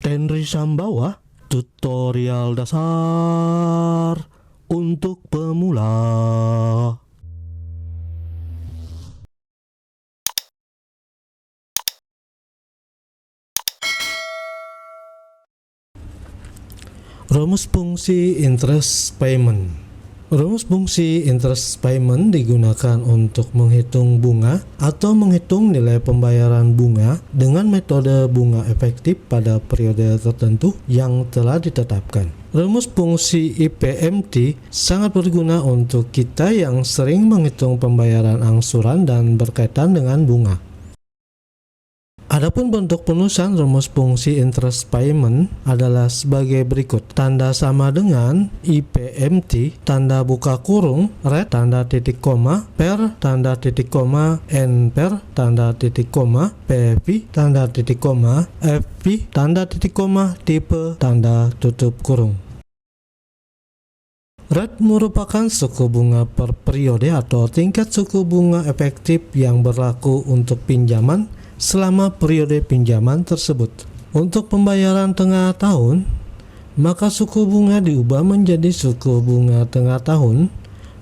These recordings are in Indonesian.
Tenri Sambawa, tutorial dasar untuk pemula. Rumus fungsi interest payment. Rumus fungsi interest payment digunakan untuk menghitung bunga atau menghitung nilai pembayaran bunga dengan metode bunga efektif pada periode tertentu yang telah ditetapkan. Rumus fungsi IPMT sangat berguna untuk kita yang sering menghitung pembayaran angsuran dan berkaitan dengan bunga. Adapun bentuk penulisan rumus fungsi interest payment adalah sebagai berikut. Tanda sama dengan IPMT, tanda buka kurung, rate, tanda titik koma, per, tanda titik koma, n per, tanda titik koma, PV, tanda titik koma, FV, tanda titik koma, tipe, tanda tutup kurung. Rate merupakan suku bunga per periode atau tingkat suku bunga efektif yang berlaku untuk pinjaman selama periode pinjaman tersebut. Untuk pembayaran tengah tahun, maka suku bunga diubah menjadi suku bunga tengah tahun,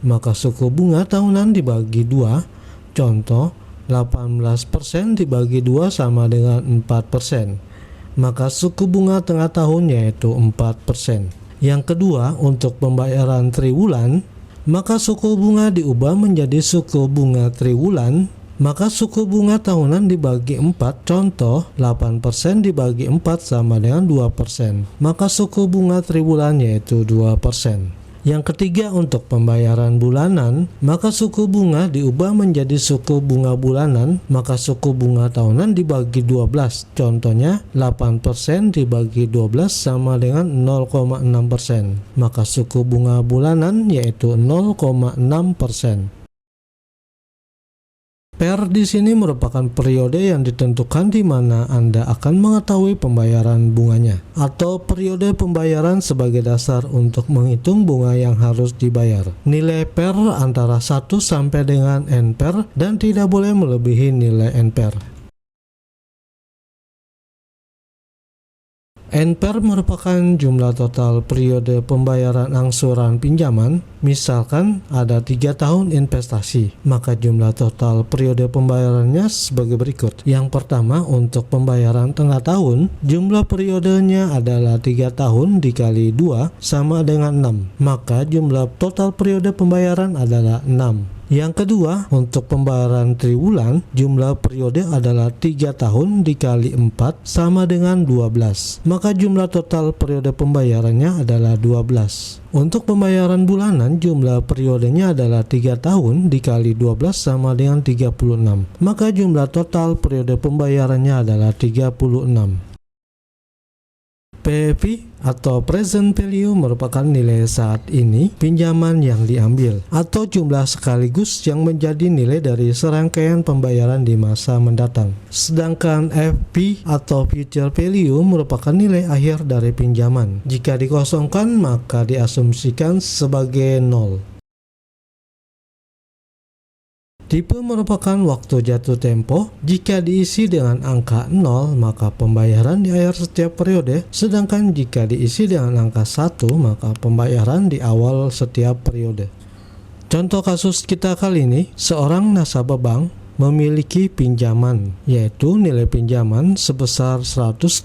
maka suku bunga tahunan dibagi 2, contoh 18% dibagi 2 sama dengan 4%, maka suku bunga tengah tahun yaitu 4%. Yang kedua, untuk pembayaran triwulan, maka suku bunga diubah menjadi suku bunga triwulan, maka suku bunga tahunan dibagi 4, contoh 8% dibagi 4 sama dengan 2%, maka suku bunga triwulan yaitu 2%. Yang ketiga, untuk pembayaran bulanan, maka suku bunga diubah menjadi suku bunga bulanan, maka suku bunga tahunan dibagi 12, contohnya 8% dibagi 12 sama dengan 0,6%, maka suku bunga bulanan yaitu 0,6%. Per di sini merupakan periode yang ditentukan di mana Anda akan mengetahui pembayaran bunganya, atau periode pembayaran sebagai dasar untuk menghitung bunga yang harus dibayar. Nilai per antara 1 sampai dengan n per dan tidak boleh melebihi nilai n per. NPR merupakan jumlah total periode pembayaran angsuran pinjaman. Misalkan ada 3 tahun investasi, maka jumlah total periode pembayarannya sebagai berikut. Yang pertama, untuk pembayaran tengah tahun, jumlah periodenya adalah 3 tahun dikali 2 sama dengan 6, maka jumlah total periode pembayaran adalah 6. Yang kedua, untuk pembayaran triwulan, jumlah periode adalah 3 tahun dikali 4 sama dengan 12, maka jumlah total periode pembayarannya adalah 12. Untuk pembayaran bulanan, jumlah periodenya adalah 3 tahun dikali 12 sama dengan 36, maka jumlah total periode pembayarannya adalah 36. PV atau present value merupakan nilai saat ini pinjaman yang diambil, atau jumlah sekaligus yang menjadi nilai dari serangkaian pembayaran di masa mendatang. Sedangkan FV atau future value merupakan nilai akhir dari pinjaman. Jika dikosongkan, maka diasumsikan sebagai 0. Tipe merupakan waktu jatuh tempo. Jika diisi dengan angka 0, maka pembayaran di akhir setiap periode, sedangkan jika diisi dengan angka 1, maka pembayaran di awal setiap periode. Contoh kasus kita kali ini, seorang nasabah bank memiliki pinjaman, yaitu nilai pinjaman sebesar 120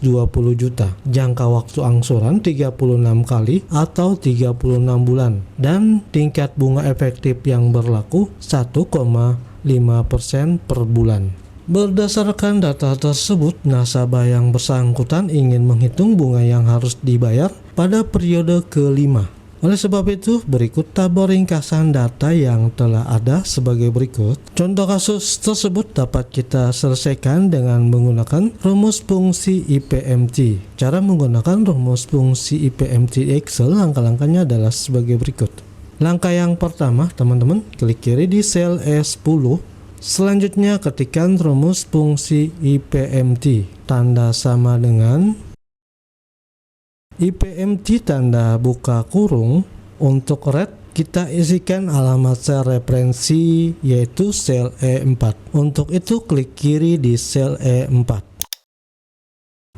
juta, jangka waktu angsuran 36 kali atau 36 bulan, dan tingkat bunga efektif yang berlaku 1,5% per bulan. Berdasarkan data tersebut, nasabah yang bersangkutan ingin menghitung bunga yang harus dibayar pada periode kelima. Oleh sebab itu, berikut tabel ringkasan data yang telah ada sebagai berikut. Contoh kasus tersebut dapat kita selesaikan dengan menggunakan rumus fungsi IPMT. Cara menggunakan rumus fungsi IPMT Excel, langkah-langkahnya adalah sebagai berikut. Langkah yang pertama, teman-teman, klik kiri di sel E10. Selanjutnya, ketikkan rumus fungsi IPMT. Tanda sama dengan IPMT tanda buka kurung. Untuk rate, kita isikan alamat sel referensi yaitu sel E4. Untuk itu klik kiri di sel E4.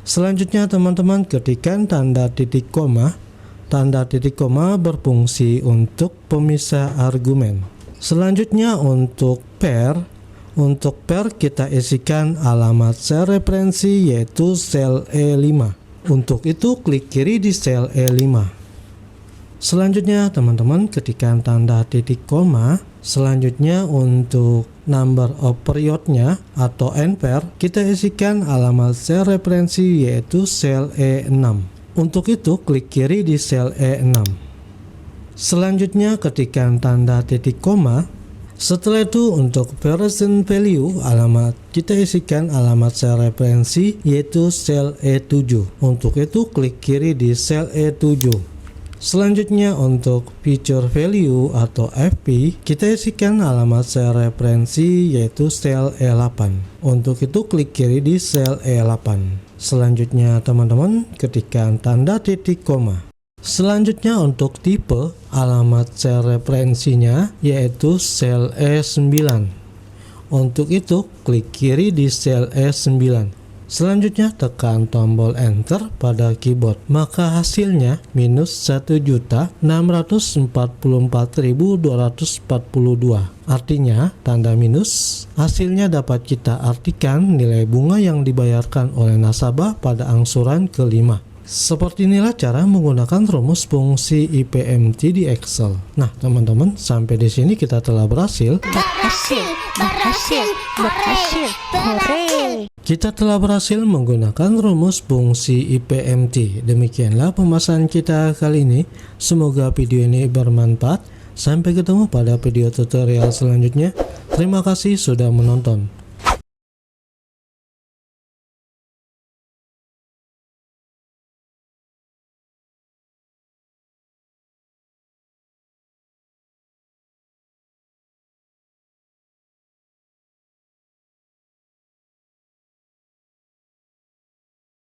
Selanjutnya teman-teman ketikkan tanda titik koma. Tanda titik koma berfungsi untuk pemisah argumen. Selanjutnya untuk pair. Untuk pair kita isikan alamat sel referensi yaitu sel E5. Untuk itu klik kiri di sel E5. Selanjutnya teman-teman ketikkan tanda titik koma. Selanjutnya untuk number of periodnya atau n-pair kita isikan alamat sel referensi yaitu sel E6. Untuk itu klik kiri di sel E6. Selanjutnya ketikkan tanda titik koma. Setelah itu untuk version value alamat kita isikan alamat sel referensi yaitu sel E7. Untuk itu klik kiri di sel E7. Selanjutnya untuk feature value atau FP kita isikan alamat sel referensi yaitu sel E8. Untuk itu klik kiri di sel E8. Selanjutnya teman-teman ketikkan tanda titik koma. Selanjutnya untuk tipe alamat sel referensinya yaitu sel E9. Untuk itu klik kiri di sel E9. Selanjutnya tekan tombol enter pada keyboard. Maka hasilnya minus 1.644.242. Artinya tanda minus hasilnya dapat kita artikan nilai bunga yang dibayarkan oleh nasabah pada angsuran kelima. Seperti inilah cara menggunakan rumus fungsi IPMT di Excel. Nah, teman-teman, sampai di sini kita telah berhasil. Kita telah berhasil menggunakan rumus fungsi IPMT. Demikianlah pembahasan kita kali ini. Semoga video ini bermanfaat. Sampai ketemu pada video tutorial selanjutnya. Terima kasih sudah menonton.